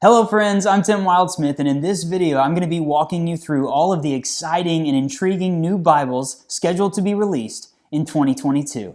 Hello friends, I'm Tim Wildsmith, and in this video I'm going to be walking you through all of the exciting and intriguing new Bibles scheduled to be released in 2022.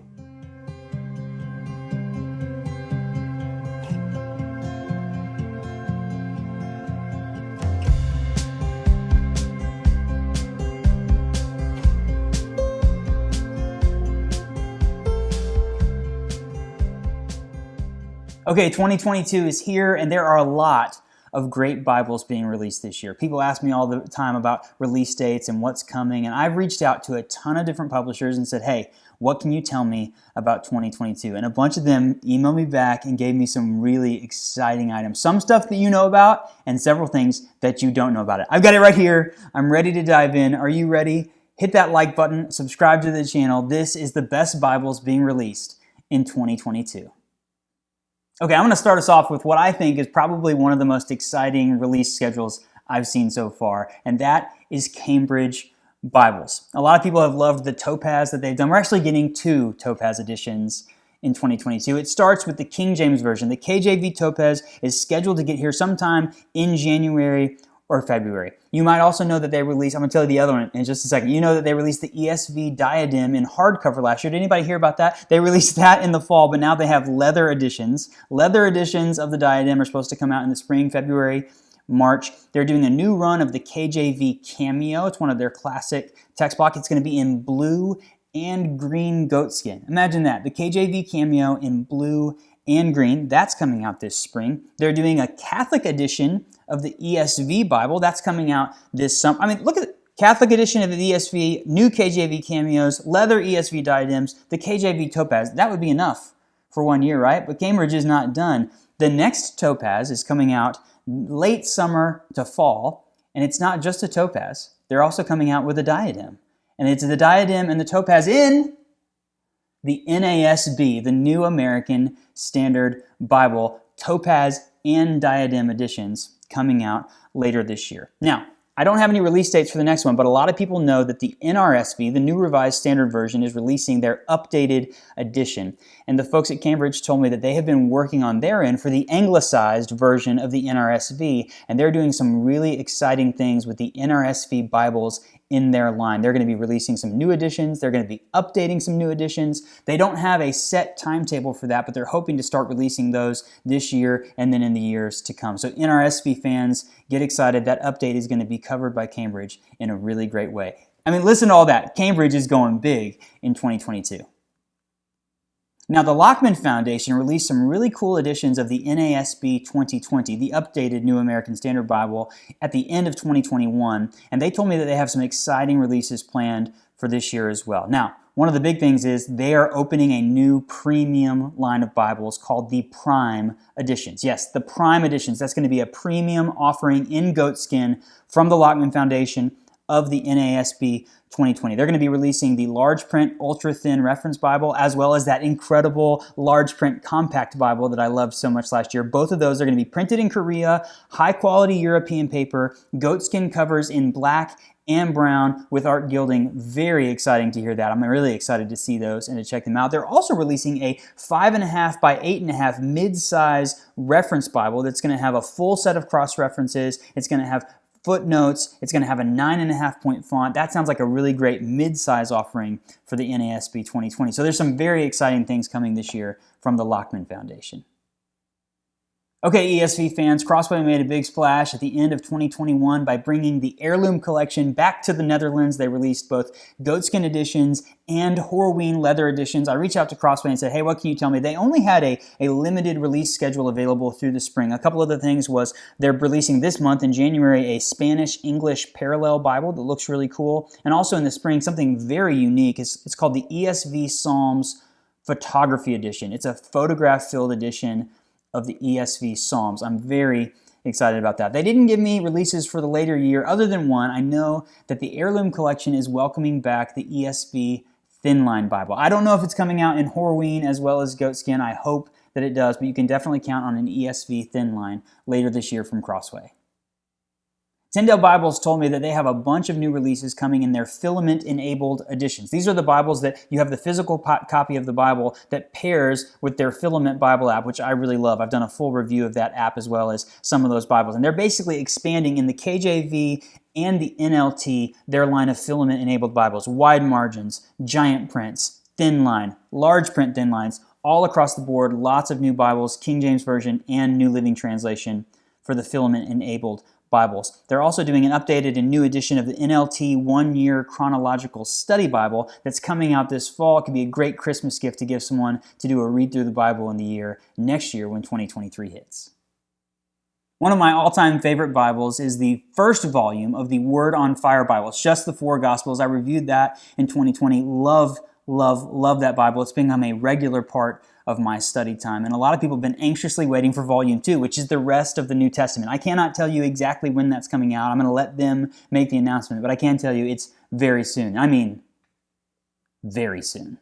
Okay, 2022 is here, and there are a lot of great Bibles being released this year. People ask me all the time about release dates and what's coming, and I've reached out to a ton of different publishers and said, hey, what can you tell me about 2022? And a bunch of them emailed me back and gave me some really exciting items. Some stuff that you know about, and several things that you don't know about it. I've got it right here. I'm ready to dive in. Are you ready? Hit that like button, subscribe to the channel. This is the best Bibles being released in 2022. Okay, I'm going to start us off with what I think is probably one of the most exciting release schedules I've seen so far, and that is Cambridge Bibles. A lot of people have loved the Topaz that they've done. We're actually getting 2 Topaz editions in 2022. It starts with the King James Version. The KJV Topaz is scheduled to get here sometime in January or February. You might also know that they released, I'm going to tell you the other one in just a second. You know that they released the ESV Diadem in hardcover last year. Did anybody hear about that? They released that in the fall, but now they have leather editions. Leather editions of the Diadem are supposed to come out in the spring, February, March. They're doing a new run of the KJV Cameo. It's one of their classic text blocks. It's going to be in blue and green goatskin. Imagine that, the KJV Cameo in blue and green. That's coming out this spring. They're doing a Catholic edition of the ESV Bible. That's coming out this summer. I mean, look at the Catholic edition of the ESV, new KJV Cameos, leather ESV Diadems, the KJV Topaz. That would be enough for 1 year, right? But Cambridge is not done. The next Topaz is coming out late summer to fall, and it's not just a Topaz. They're also coming out with a Diadem. And it's the Diadem and the Topaz in the NASB, the New American Standard Bible, Topaz and Diadem editions coming out later this year. Now, I don't have any release dates for the next one, but a lot of people know that the NRSV, the New Revised Standard Version, is releasing their updated edition. And the folks at Cambridge told me that they have been working on their end for the anglicized version of the NRSV, and they're doing some really exciting things with the NRSV Bibles in their line. They're going to be releasing some new editions. They're going to be updating some new editions. They don't have a set timetable for that, but they're hoping to start releasing those this year and then in the years to come. So NRSV fans, get excited. That update is going to be covered by Cambridge in a really great way. I mean, listen to all that. Cambridge is going big in 2022. Now, the Lockman Foundation released some really cool editions of the NASB 2020, the updated New American Standard Bible, at the end of 2021, and they told me that they have some exciting releases planned for this year as well. Now, one of the big things is they are opening a new premium line of Bibles called the Prime Editions. Yes, the Prime Editions. That's going to be a premium offering in goatskin from the Lockman Foundation of the NASB 2020. They're going to be releasing the large print ultra thin reference Bible as well as that incredible large print compact Bible that I loved so much last year. Both of those are going to be printed in Korea, high quality European paper, goatskin covers in black and brown with art gilding. Very exciting to hear that. I'm really excited to see those and to check them out. They're also releasing a 5.5 by 8.5 mid-size reference Bible that's going to have a full set of cross references. It's going to have footnotes. It's going to have a 9.5 point font. That sounds like a really great mid-size offering for the NASB 2020. So there's some very exciting things coming this year from the Lockman Foundation. Okay, ESV fans, Crossway made a big splash at the end of 2021 by bringing the Heirloom collection back to the Netherlands. They released both goatskin editions and Horween leather editions. I reached out to Crossway and said, hey, what can you tell me? They only had a limited release schedule available through the spring. A couple of the things was they're releasing this month in January a Spanish-English parallel Bible that looks really cool. And also in the spring, something very unique. It's called the ESV Psalms Photography Edition. It's a photograph-filled edition of the ESV Psalms. I'm very excited about that. They didn't give me releases for the later year other than one. I know that the Heirloom collection is welcoming back the ESV Thin Line Bible. I don't know if it's coming out in Horween as well as goatskin. I hope that it does, but you can definitely count on an ESV Thin Line later this year from Crossway. Tyndale Bibles told me that they have a bunch of new releases coming in their filament-enabled editions. These are the Bibles that you have the physical copy of the Bible that pairs with their Filament Bible app, which I really love. I've done a full review of that app as well as some of those Bibles. And they're basically expanding in the KJV and the NLT, their line of filament-enabled Bibles. Wide margins, giant prints, thin line, large print thin lines, all across the board. Lots of new Bibles, King James Version and New Living Translation for the filament-enabled Bibles. They're also doing an updated and new edition of the NLT one-year chronological study Bible that's coming out this fall. It could be a great Christmas gift to give someone to do a read through the Bible in the year next year when 2023 hits. One of my all-time favorite Bibles is the first volume of the Word on Fire Bible. It's just the 4 Gospels. I reviewed that in 2020. Love that Bible. It's become a regular part of my study time. And a lot of people have been anxiously waiting for Volume 2, which is the rest of the New Testament. I cannot tell you exactly when that's coming out. I'm going to let them make the announcement, but I can tell you it's very soon. I mean, very soon.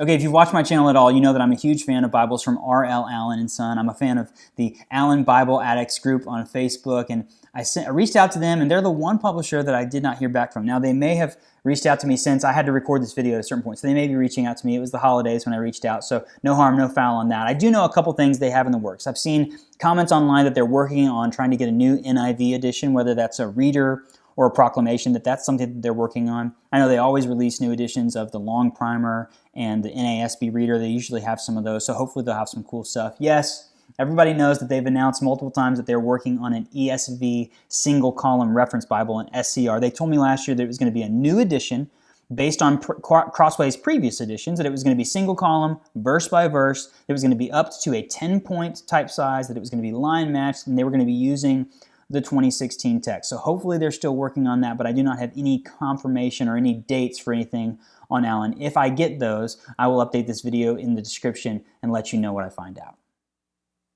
Okay, if you've watched my channel at all, you know that I'm a huge fan of Bibles from R.L. Allan and Son. I'm a fan of the Allan Bible Addicts group on Facebook, and I reached out to them, and they're the one publisher that I did not hear back from. Now, they may have reached out to me since I had to record this video at a certain point, so they may be reaching out to me. It was the holidays when I reached out, so no harm, no foul on that. I do know a couple things they have in the works. I've seen comments online that they're working on trying to get a new NIV edition, whether that's a reader or a proclamation, that's something that they're working on. I know they always release new editions of the Long Primer and the NASB Reader. They usually have some of those, so hopefully they'll have some cool stuff. Yes, everybody knows that they've announced multiple times that they're working on an ESV single column reference Bible, an SCR. They told me last year that it was going to be a new edition based on Crossway's previous editions, that it was going to be single column, verse by verse, it was going to be up to a 10-point type size, that it was going to be line matched, and they were going to be using the 2016 text. So hopefully they're still working on that, but I do not have any confirmation or any dates for anything on Allan. If I get those, I will update this video in the description and let you know what I find out.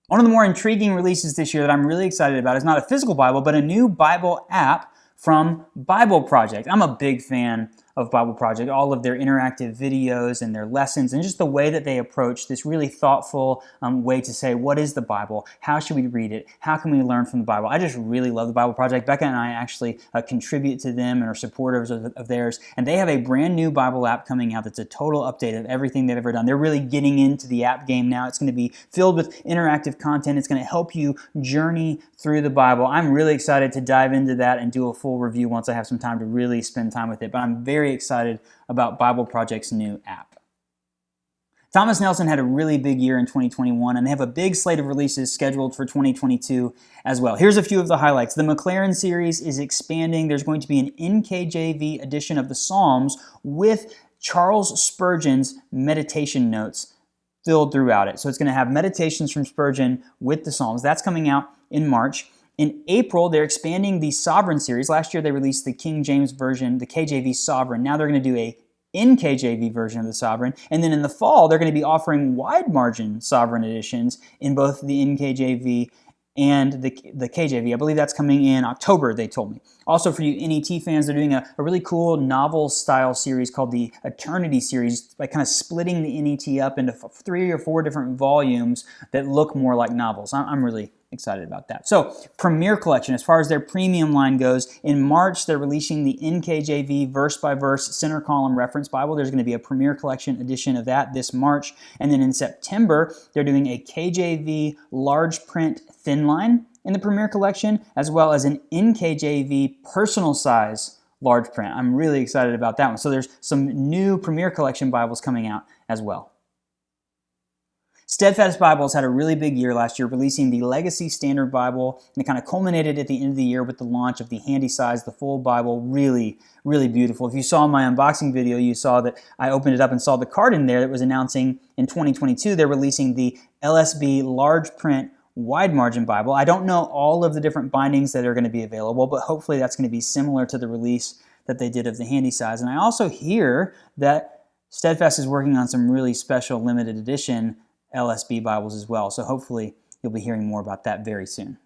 One of the more intriguing releases this year that I'm really excited about is not a physical Bible, but a new Bible app from Bible Project. I'm a big fan of Bible Project, all of their interactive videos and their lessons, and just the way that they approach this really thoughtful way to say, what is the Bible? How should we read it? How can we learn from the Bible? I just really love the Bible Project. Becca and I actually contribute to them and are supporters of theirs, and they have a brand new Bible app coming out that's a total update of everything they've ever done. They're really getting into the app game now. It's going to be filled with interactive content. It's going to help you journey through the Bible. I'm really excited to dive into that and do a full review once I have some time to really spend time with it, but I'm very excited about Bible Project's new app. Thomas Nelson had a really big year in 2021, and they have a big slate of releases scheduled for 2022 as well. Here's a few of the highlights. The McLaren series is expanding. There's going to be an NKJV edition of the Psalms with Charles Spurgeon's meditation notes filled throughout it. So it's going to have meditations from Spurgeon with the Psalms. That's coming out in March. In April, they're expanding the Sovereign series. Last year, they released the King James Version, the KJV Sovereign. Now they're going to do a NKJV version of the Sovereign. And then in the fall, they're going to be offering wide margin Sovereign editions in both the NKJV and the KJV. I believe that's coming in October, they told me. Also, for you NET fans, they're doing a really cool novel-style series called the Eternity series by kind of splitting the NET up into 3 or 4 different volumes that look more like novels. I'm really excited about that. So, Premier Collection, as far as their premium line goes, in March, they're releasing the NKJV verse-by-verse center column reference Bible. There's going to be a Premier Collection edition of that this March. And then in September, they're doing a KJV large print thin line in the Premier Collection, as well as an NKJV personal size large print. I'm really excited about that one. So there's some new Premier Collection Bibles coming out as well. Steadfast Bibles had a really big year last year, releasing the Legacy Standard Bible, and it kind of culminated at the end of the year with the launch of the Handy Size, the full Bible. Really, really beautiful. If you saw my unboxing video, you saw that I opened it up and saw the card in there that was announcing in 2022 they're releasing the LSB large print wide margin Bible. I don't know all of the different bindings that are going to be available, but hopefully that's going to be similar to the release that they did of the Handy Size. And I also hear that Steadfast is working on some really special limited edition LSB Bibles as well. So hopefully you'll be hearing more about that very soon.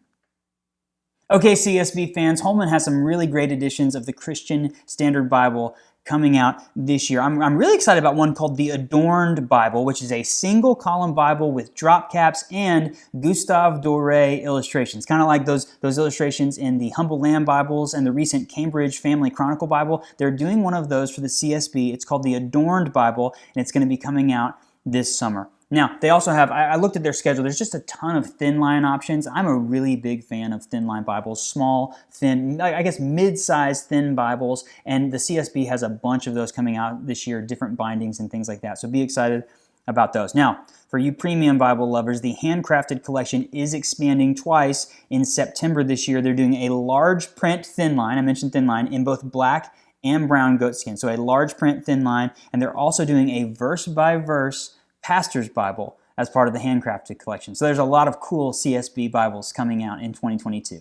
Okay, CSB fans, Holman has some really great editions of the Christian Standard Bible coming out this year. I'm really excited about one called the Adorned Bible, which is a single column Bible with drop caps and Gustave Doré illustrations, kind of like those illustrations in the Humble Lamb Bibles and the recent Cambridge Family Chronicle Bible. They're doing one of those for the CSB. It's called the Adorned Bible, and it's going to be coming out this summer. Now, they also have, I looked at their schedule, there's just a ton of thin line options. I'm a really big fan of thin line Bibles, small, thin, I guess mid-sized thin Bibles, and the CSB has a bunch of those coming out this year, different bindings and things like that, so be excited about those. Now, for you premium Bible lovers, the Handcrafted collection is expanding twice in September this year. They're doing a large print thin line, I mentioned thin line, in both black and brown goatskin, so a large print thin line, and they're also doing a verse-by-verse Pastor's Bible as part of the Handcrafted collection. So there's a lot of cool CSB Bibles coming out in 2022.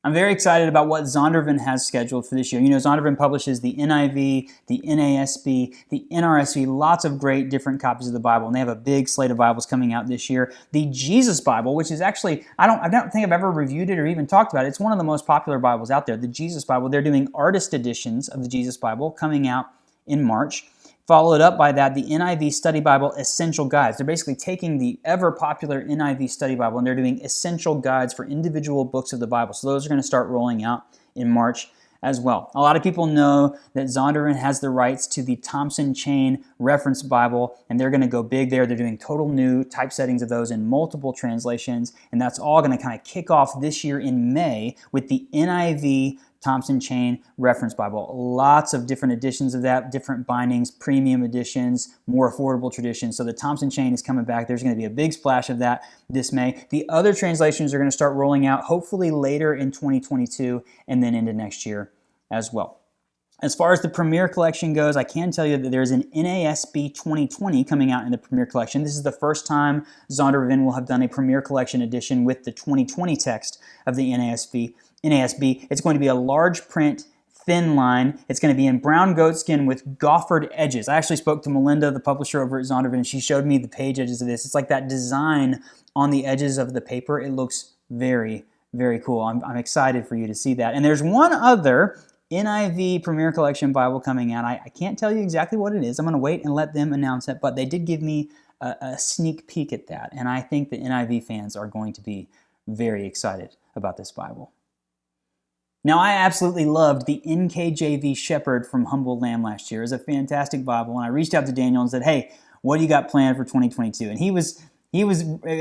I'm very excited about what Zondervan has scheduled for this year. You know, Zondervan publishes the NIV, the NASB, the NRSV, lots of great different copies of the Bible, and they have a big slate of Bibles coming out this year. The Jesus Bible, which is actually, I don't think I've ever reviewed it or even talked about it. It's one of the most popular Bibles out there, the Jesus Bible. They're doing artist editions of the Jesus Bible coming out in March. Followed up by that, the NIV Study Bible Essential Guides. They're basically taking the ever-popular NIV Study Bible and they're doing essential guides for individual books of the Bible. So those are going to start rolling out in March as well. A lot of people know that Zondervan has the rights to the Thompson Chain Reference Bible, and they're going to go big there. They're doing total new typesettings of those in multiple translations, and that's all going to kind of kick off this year in May with the NIV Thompson Chain Reference Bible. Lots of different editions of that, different bindings, premium editions, more affordable traditions. So the Thompson Chain is coming back. There's going to be a big splash of that this May. The other translations are going to start rolling out hopefully later in 2022 and then into next year as well. As far as the Premier Collection goes, I can tell you that there's an NASB 2020 coming out in the Premier Collection. This is the first time Zondervan will have done a Premier Collection edition with the 2020 text of the NASB. It's going to be a large print, thin line. It's going to be in brown goatskin with goffered edges. I actually spoke to Melinda, the publisher over at Zondervan, and she showed me the page edges of this. It's like that design on the edges of the paper. It looks very, very cool. I'm excited for you to see that. And there's one other NIV Premier Collection Bible coming out. I can't tell you exactly what it is. I'm going to wait and let them announce it, but they did give me a sneak peek at that, and I think the NIV fans are going to be very excited about this Bible. Now, I absolutely loved the NKJV Shepherd from Humble Lamb last year. It was a fantastic Bible, and I reached out to Daniel and said, hey, what do you got planned for 2022? And he was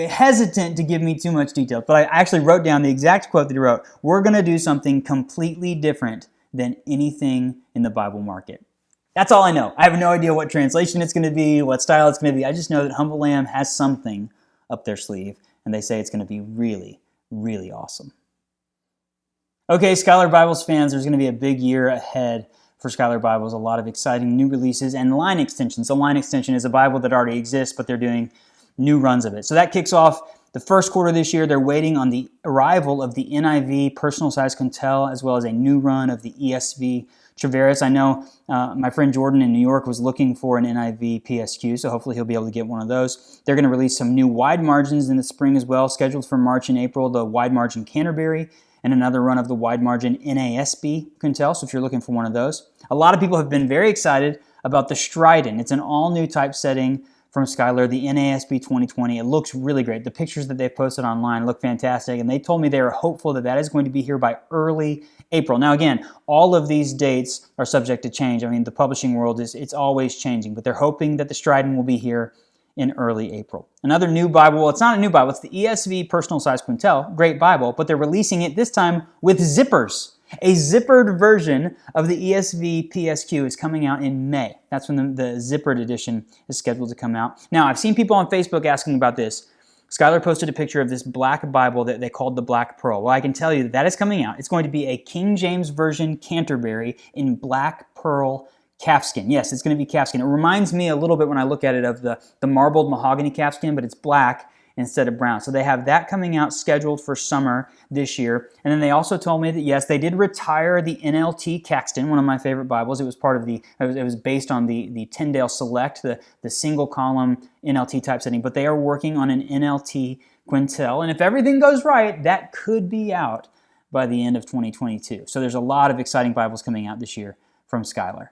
hesitant to give me too much detail, but I actually wrote down the exact quote that he wrote. We're going to do something completely different than anything in the Bible market. That's all I know. I have no idea what translation it's going to be, what style it's going to be. I just know that Humble Lamb has something up their sleeve, and they say it's going to be really, really awesome. Okay, Schuyler Bibles fans, there's going to be a big year ahead for Schuyler Bibles, a lot of exciting new releases and line extensions. So line extension is a Bible that already exists, but they're doing new runs of it. So that kicks off the first quarter this year. They're waiting on the arrival of the NIV Personal Size Quintel, as well as a new run of the ESV Traveris. I know my friend Jordan in New York was looking for an NIV PSQ, so hopefully he'll be able to get one of those. They're going to release some new wide margins in the spring as well, scheduled for March and April, the wide margin Canterbury, and another run of the wide margin NASB Quintel, so if you're looking for one of those. A lot of people have been very excited about the Strident. It's an all-new typesetting from Schuyler, the NASB 2020. It looks really great. The pictures that they've posted online look fantastic, and they told me they are hopeful that that is going to be here by early April. Now again, all of these dates are subject to change. I mean, the publishing world it's always changing, but they're hoping that the Strident will be here in early April. Another new Bible, well, it's not a new Bible, it's the ESV Personal Size Quintel, great Bible, but they're releasing it this time with zippers. A zippered version of the ESV PSQ is coming out in May. That's when the zippered edition is scheduled to come out. Now, I've seen people on Facebook asking about this. Schuyler posted a picture of this black Bible that they called the Black Pearl. Well, I can tell you that that is coming out. It's going to be a King James Version Canterbury in black pearl calfskin. Yes, it's going to be calfskin. It reminds me a little bit when I look at it of the marbled mahogany calfskin, but it's black instead of brown. So they have that coming out scheduled for summer this year. And then they also told me that, yes, they did retire the NLT Caxton, one of my favorite Bibles. It was part of it was based on the Tyndale Select, the single column NLT typesetting, but they are working on an NLT Quintel. And if everything goes right, that could be out by the end of 2022. So there's a lot of exciting Bibles coming out this year from Schuyler.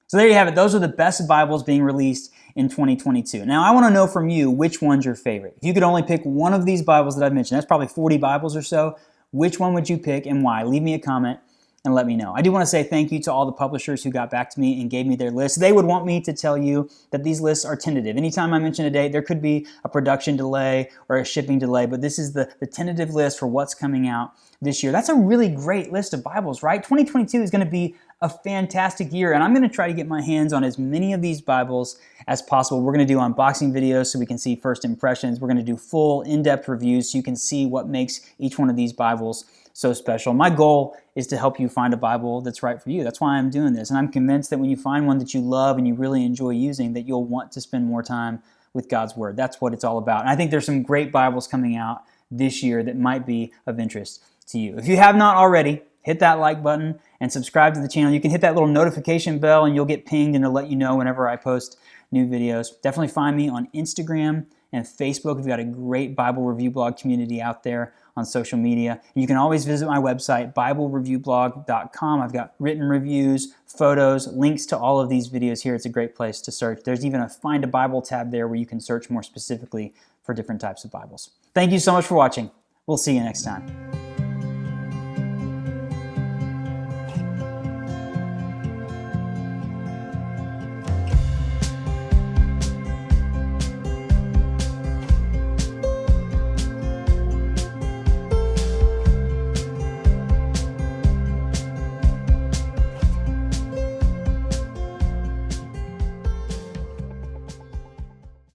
So there you have it. Those are the best Bibles being released in 2022. Now, I want to know from you which one's your favorite. If you could only pick one of these Bibles that I've mentioned, that's probably 40 Bibles or so, which one would you pick and why? Leave me a comment and let me know. I do want to say thank you to all the publishers who got back to me and gave me their lists. They would want me to tell you that these lists are tentative. Anytime I mention a date, there could be a production delay or a shipping delay, but this is the tentative list for what's coming out this year. That's a really great list of Bibles, right? 2022 is going to be a fantastic year, and I'm going to try to get my hands on as many of these Bibles as possible. We're going to do unboxing videos so we can see first impressions. We're going to do full in-depth reviews so you can see what makes each one of these Bibles so special. My goal is to help you find a Bible that's right for you. That's why I'm doing this, and I'm convinced that when you find one that you love and you really enjoy using, that you'll want to spend more time with God's Word. That's what it's all about. And I think there's some great Bibles coming out this year that might be of interest to you. If you have not already, hit that like button and subscribe to the channel. You can hit that little notification bell and you'll get pinged and it'll let you know whenever I post new videos. Definitely find me on Instagram and Facebook. We've got a great Bible review blog community out there on social media. And you can always visit my website, BibleReviewBlog.com. I've got written reviews, photos, links to all of these videos here. It's a great place to search. There's even a Find a Bible tab there where you can search more specifically for different types of Bibles. Thank you so much for watching. We'll see you next time.